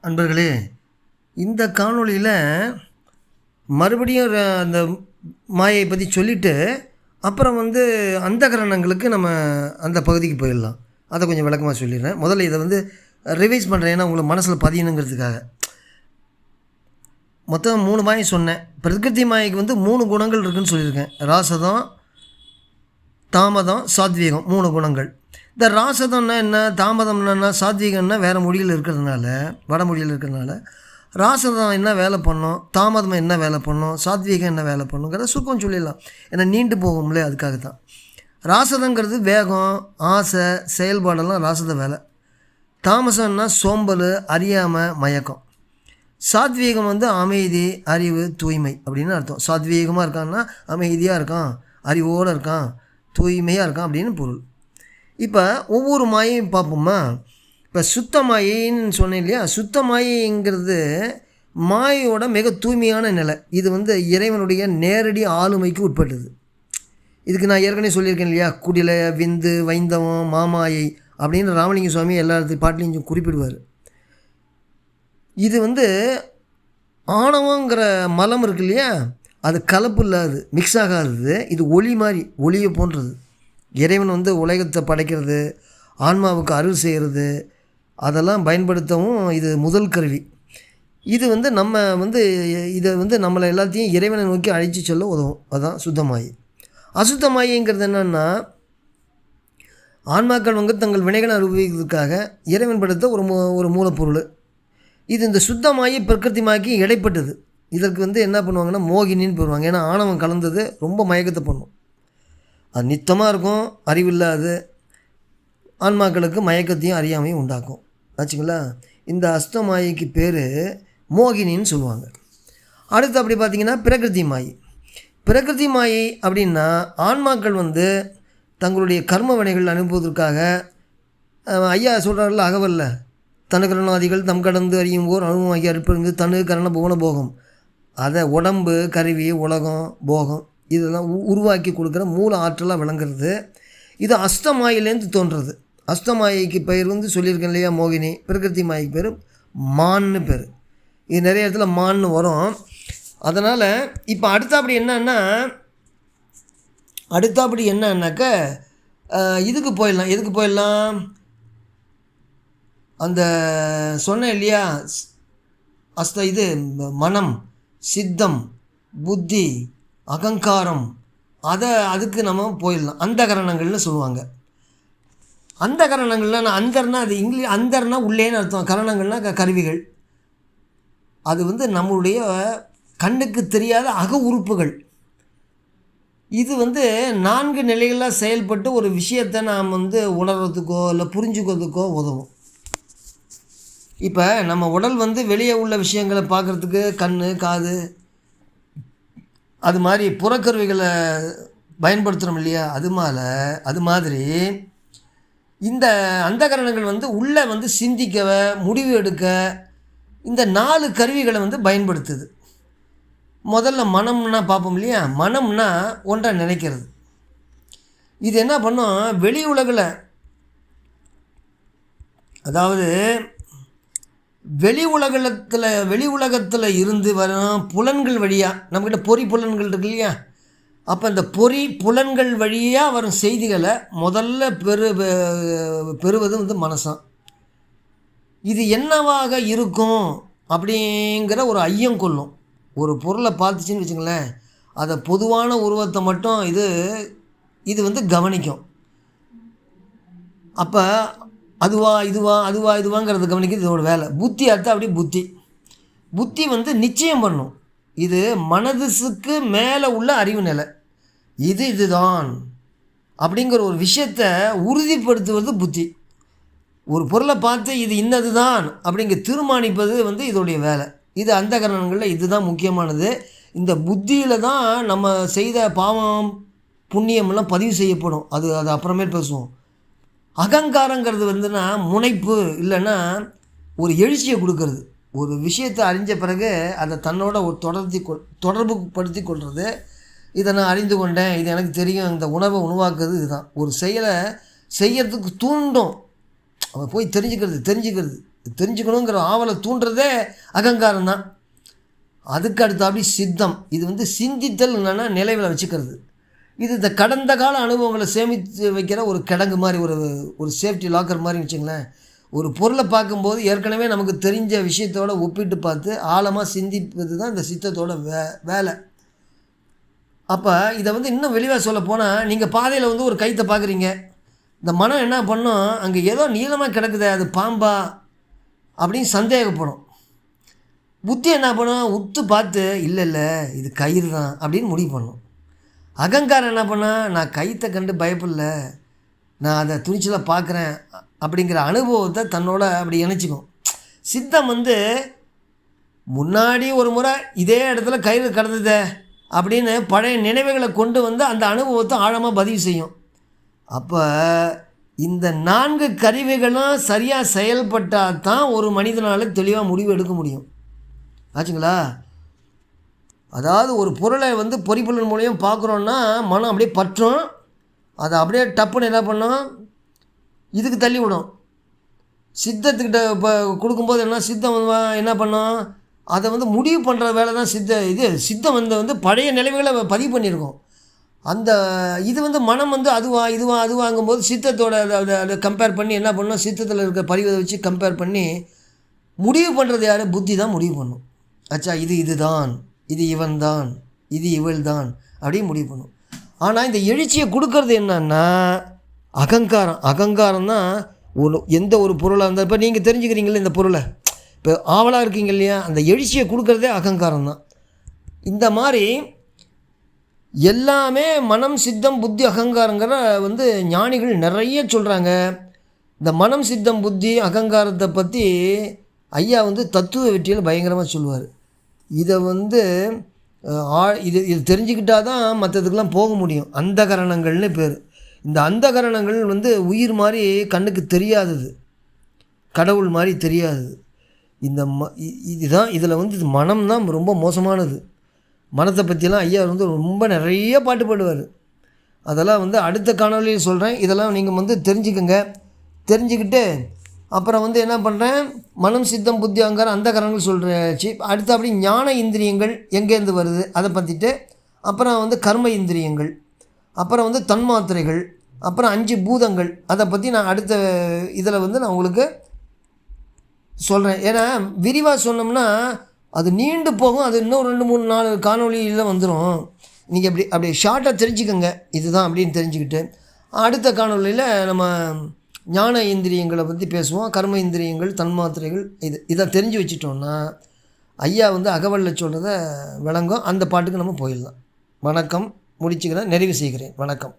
அன்பர்களே, இந்த காணொளியில் மறுபடியும் அந்த மாயை பற்றி சொல்லிவிட்டு அப்புறம் அந்தகரணங்களுக்கு நம்ம அந்த பகுதிக்கு போயிடலாம். அதை கொஞ்சம் விளக்கமாக சொல்லிடுறேன். முதல்ல இதை ரிவைஸ் பண்ணுறேன், ஏன்னா உங்களுக்கு மனசில் பதியணுங்கிறதுக்காக. மொத்தம் 3 மாயை சொன்னேன். பிரகிருதி மாயைக்கு 3 குணங்கள் இருக்குதுன்னு சொல்லியிருக்கேன். ராசதம், தாமதம், சாத்வீகம், 3 குணங்கள். இந்த ராசதம்னா என்ன, தாமதம்னா, சாத்வீகம்னா வேறு மொழியில் இருக்கிறதுனால, வடமொழியில் இருக்கிறதுனால ராசதம் என்ன வேலை பண்ணோம், தாமதம் என்ன வேலை பண்ணோம், சாத்வீகம் என்ன வேலை பண்ணுங்கிறத சுக்கம் சொல்லிடலாம். ஏன்னா நீண்டு போகும்ல, அதுக்காக தான். ராசதங்கிறது வேகம், ஆசை, செயல்பாடெல்லாம் ராசத வேலை. தாமசம்னா சோம்பல், அறியாமல், மயக்கம். சாத்வீகம் அமைதி, அறிவு, தூய்மை அப்படின்னு அர்த்தம். சாத்வீகமாக இருக்கான்னா அமைதியாக இருக்கான், அறிவோடு இருக்கான், தூய்மையாக இருக்கான் அப்படின்னு பொருள். இப்போ ஒவ்வொரு மாயையும் பார்ப்போமா. இப்போ சுத்த மாயின்னு சொன்னேன் இல்லையா. சுத்த மாயைங்கிறது மாயோட மிக தூய்மையான நிலை. இது இறைவனுடைய நேரடி ஆளுமைக்கு உட்பட்டது. இதுக்கு நான் ஏற்கனவே சொல்லியிருக்கேன் இல்லையா. குடிலை, விந்து, வைந்தவம், மாமாயை அப்படின்னு ராமலிங்க சுவாமி எல்லா பாட்டிலையும் குறிப்பிடுவார். இது ஆணவங்கிற மலம் இருக்கு இல்லையா, அது கலப்பு இல்லாது, மிக்ஸ் ஆகாதது. இது ஒளி மாதிரி, ஒளியை போன்றது. இறைவன் உலகத்தை படைக்கிறது, ஆன்மாவுக்கு அருள் செய்கிறது, அதெல்லாம் பயன்படுத்தவும் இது முதல் கருவி. இது நம்ம இதை நம்மளை எல்லாத்தையும் இறைவனை நோக்கி அழைச்சி சொல்ல உதவும். அதுதான் சுத்தமாயி. அசுத்தமாயிங்கிறது என்னென்னா, ஆன்மாக்கள் தங்கள் வினைகளை அனுபவிக்கிறதுக்காக இறைவன் படுத்த ஒரு மூலப்பொருள். இது இந்த சுத்தமாயி பிரகிருதிமாக்கி இடைப்பட்டது. இதற்கு என்ன பண்ணுவாங்கன்னா மோகினின்னு போடுவாங்க. ஏன்னா ஆணவம் கலந்தது ரொம்ப மயக்கத்தை பண்ணும். அது நித்தமாக இருக்கும், அறிவில்லாது, ஆன்மாக்களுக்கு மயக்கத்தையும் அறியாமையும் உண்டாக்கும். ஆச்சுங்களா. இந்த அஸ்தமாயிக்கு பேர் மோகினின்னு சொல்லுவாங்க. அடுத்து அப்படி பார்த்திங்கன்னா பிரகிருதி மாயை. பிரகிருதி மாயை அப்படின்னா ஆன்மாக்கள் தங்களுடைய கர்ம வினைகள் அனுப்புவதற்காக, ஐயா சொல்கிறார்கள் அகவல்ல, தனுகரணாதிகள் தம் கடந்து அறியும் ஓர் அனுபவமாகி அற்புதங்கு தனு கரண புவன போகம். அதை உடம்பு, கருவி, உலகம், போகம் இதெல்லாம் உருவாக்கி கொடுக்குற மூல ஆற்றலாக விளங்குறது. இது அஸ்தமாயிலேருந்து தோன்றுறது. அஸ்தமாயிக்கு பெயர் சொல்லியிருக்கேன் இல்லையா மோகினி. பிரகிருதி மாய்க்கு பேர் மான்னு பேர். இது நிறைய இடத்துல மான்னு வரும். அதனால் இப்போ அடுத்தாப்படி என்னன்னாக்க இதுக்கு போயிடலாம். எதுக்கு போயிடலாம், அந்த சொன்னேன் இல்லையா இது மனம், சித்தம், புத்தி, அகங்காரம், அதுக்கு நம்ம போயிடலாம். அந்த கரணங்கள்னு சொல்லுவாங்க. அந்த கரணங்கள்லாம் அந்தர்னா அது இங்கிலீஷ், அந்தர்னா உள்ளேன்னு அர்த்தம். கரணங்கள்னால் கருவிகள். அது நம்மளுடைய கண்ணுக்கு தெரியாத அக உறுப்புகள். இது 4 நிலைகளாக செயல்பட்டு ஒரு விஷயத்தை நாம் உணர்கிறதுக்கோ இல்லை புரிஞ்சுக்கிறதுக்கோ உதவும். இப்போ நம்ம உடல் வெளியே உள்ள விஷயங்களை பார்க்குறதுக்கு கண், காது, அது மாதிரி புறக்கருவிகளை பயன்படுத்துகிறோம் இல்லையா. அது மாதிரி இந்த அந்தகரணங்கள் உள்ளே சிந்திக்க, முடிவு எடுக்க இந்த 4 கருவிகளை பயன்படுத்துது. முதல்ல மனம்னா பார்ப்போம் இல்லையா. மனம்னா ஒன்றை நினைக்கிறது. இது என்ன பண்ணும், வெளி உலகத்தில் இருந்து வரும் புலன்கள் வழியாக, நம்மக்கிட்ட பொறி புலன்கள் இருக்கு இல்லையா. அப்போ இந்த பொறி புலன்கள் வழியாக வரும் செய்திகளை முதல்ல பெறுவது மனசான். இது என்னவாக இருக்கும் அப்படிங்கிற ஒரு ஐயம் கொள்ளும். ஒரு பொருளை பார்த்துச்சின்னு வச்சுங்களேன், அதை பொதுவான உருவத்தை மட்டும் இது கவனிக்கும். அப்போ இதுவாங்கிறது கவனிக்கிறது இதோட வேலை. புத்தி அர்த்தம் அப்படி புத்தி நிச்சயம் பண்ணும். இது மனதுக்கு மேலே உள்ள அறிவு நிலை. இதுதான் அப்படிங்கிற ஒரு விஷயத்தை உறுதிப்படுத்துவது புத்தி. ஒரு பொருளை பார்த்து இது இன்னது தான் அப்படிங்கிற தீர்மானிப்பது இதோடைய வேலை. இது அந்த கரணங்களில் இதுதான் முக்கியமானது. இந்த புத்தியில் தான் நம்ம செய்த பாவம் புண்ணியமெல்லாம் பதிவு செய்யப்படும். அது அப்புறமேல் பேசுவோம். அகங்காரங்கிறது முனைப்பு, இல்லைன்னா ஒரு எழுச்சியை கொடுக்கறது. ஒரு விஷயத்தை அறிஞ்ச பிறகு அதை தன்னோட ஒரு தொடர்பு படுத்தி கொள்வது. இதை நான் அறிந்து கொண்டேன், இது எனக்கு தெரியும், இந்த உணவை உருவாக்குறது இதுதான். ஒரு செயலை செய்யறதுக்கு தூண்டும். அவன் போய் தெரிஞ்சுக்கணுங்கிற ஆவலை தூண்டுறதே அகங்காரம் தான். அதுக்கு அடுத்தாப்படி சித்தம். இது வந்து சிந்தித்தல் என்னென்னா நிலைவில் வச்சுக்கிறது. இது இந்த கடந்த கால அனுபவங்களை சேமித்து வைக்கிற ஒரு கிடங்கு மாதிரி, ஒரு சேஃப்டி லாக்கர் மாதிரி வச்சுங்களேன். ஒரு பொருளை பார்க்கும்போது ஏற்கனவே நமக்கு தெரிஞ்ச விஷயத்தோடு ஒப்பிட்டு பார்த்து ஆழமாக சிந்திப்பது தான் இந்த சித்தத்தோட வேலை. அப்போ இதை வந்து இன்னும் வெளியாக சொல்ல போனால், நீங்கள் பாதையில் வந்து ஒரு கயித்தை பார்க்குறீங்க. இந்த மனம் என்ன பண்ணும், அங்கே ஏதோ நீளமாக கிடக்குதே, அது பாம்பா அப்படின்னு சந்தேகப்படும். புத்தி என்ன பண்ணும், உத்து பார்த்து இல்லை இது கயிறு தான் அப்படின்னு முடிவு பண்ணும். அகங்காரம் என்ன பண்ணால், நான் கயித்தை கண்டு பயப்படல, நான் அதை துணிச்சலாக பார்க்குறேன் அப்படிங்கிற அனுபவத்தை தன்னோட அப்படி இணைச்சிக்கும். சித்தம் வந்து முன்னாடி ஒரு முறை இதே இடத்துல கயிறு கடந்ததே அப்படின்னு பழைய நினைவுகளை கொண்டு வந்து அந்த அனுபவத்தை ஆழமாக பதிவு செய்யும். அப்போ இந்த 4 கருவிகளும் சரியாக செயல்பட்டால் தான் ஒரு மனிதனால் தெளிவாக முடிவு எடுக்க முடியும். ஆச்சுங்களா? அதாவது ஒரு பொருளை வந்து பொறிப்புலன் மூலியம் பார்க்குறோன்னா மனம் அப்படியே பற்றும், அதை அப்படியே டப்புன்னு என்ன பண்ணோம், இதுக்கு தள்ளி விடும். சித்தத்துக்கிட்ட இப்போ கொடுக்கும்போது சித்தம் என்ன பண்ணோம், அதை வந்து முடிவு பண்ணுற வேலை தான் சித்தம் வந்து பழைய நிலைமைகளை பதிவு பண்ணியிருக்கோம். அந்த இது வந்து மனம் வந்து அதுவாங்கும்போது சித்தத்தோட அதை கம்பேர் பண்ணி என்ன பண்ணோம், சித்தத்தில் இருக்க பதிவை வச்சு கம்பேர் பண்ணி முடிவு பண்ணுறது யார், புத்தி தான் முடிவு பண்ணும். ஆச்சா, இதுதான், இது இவன் தான், இது இவள் தான் அப்படின்னு முடிவு பண்ணும். ஆனால் இந்த எழுச்சியை கொடுக்கறது என்னன்னா அகங்காரம் தான். எந்த ஒரு பொருளாக இருந்தால், இப்போ நீங்கள் தெரிஞ்சுக்கிறீங்களே இந்த பொருளை, இப்போ ஆவலாக இருக்கீங்க இல்லையா, அந்த எழுச்சியை கொடுக்கறதே அகங்காரம் தான். இந்த மாதிரி எல்லாமே மனம், சித்தம், புத்தி, அகங்காரங்கிற வந்து ஞானிகள் நிறைய சொல்கிறாங்க. இந்த மனம், சித்தம், புத்தி, அகங்காரத்தை பற்றி ஐயா வந்து தத்துவ வெற்றியில் பயங்கரமாக சொல்லுவார். இதை வந்து இது தெரிஞ்சுக்கிட்டால் தான் மற்றதுக்கெலாம் போக முடியும். அந்தகரணங்கள்னு பேர். இந்த அந்தகரணங்கள் வந்து உயிர் மாதிரி கண்ணுக்கு தெரியாதது, கடவுள் மாதிரி தெரியாதது. இதுதான் இதில் வந்து மனம் தான் ரொம்ப மோசமானது. மனத்தை பற்றியெல்லாம் ஐயா வந்து ரொம்ப நிறைய பாட்டு பாடுவார். அதெல்லாம் வந்து அடுத்த காணொலியில் சொல்கிறேன். இதெல்லாம் நீங்கள் வந்து தெரிஞ்சுக்கிட்டு அப்புறம் வந்து என்ன பண்ணுறேன், மனம், சித்தம், புத்தி, அகங்காரம், அந்த கரணங்கள் சொல்கிறாச்சு. அடுத்து அப்படி ஞான இந்திரியங்கள் எங்கேருந்து வருது அதை பற்றிட்டு, அப்புறம் வந்து கர்ம இந்திரியங்கள், அப்புறம் வந்து தன்மாத்திரைகள், அப்புறம் 5 பூதங்கள், அதை பற்றி நான் அடுத்த இதில் வந்து நான் உங்களுக்கு சொல்கிறேன். ஏன்னா விரிவாக சொன்னோம்னா அது நீண்டு போகும். அது இன்னும் 2, 3, 4 காணொலியில் வந்துடும். நீங்கள் அப்படி ஷார்ட்டாக தெரிஞ்சுக்கோங்க இதுதான் அப்படின்னு தெரிஞ்சுக்கிட்டு, அடுத்த காணொலியில் நம்ம ஞான இந்திரியங்களை பற்றி பேசுவோம். கர்ம இந்திரியங்கள், தன்மாத்திரைகள், இதை தெரிஞ்சு வச்சிட்டோன்னா ஐயா வந்து அகவலில் சொல்கிறத விளங்கும். அந்த பாட்டுக்கு நம்ம போயிடலாம். வணக்கம். முடிச்சுக்கிறேன், நிறைவு செய்கிறேன். வணக்கம்.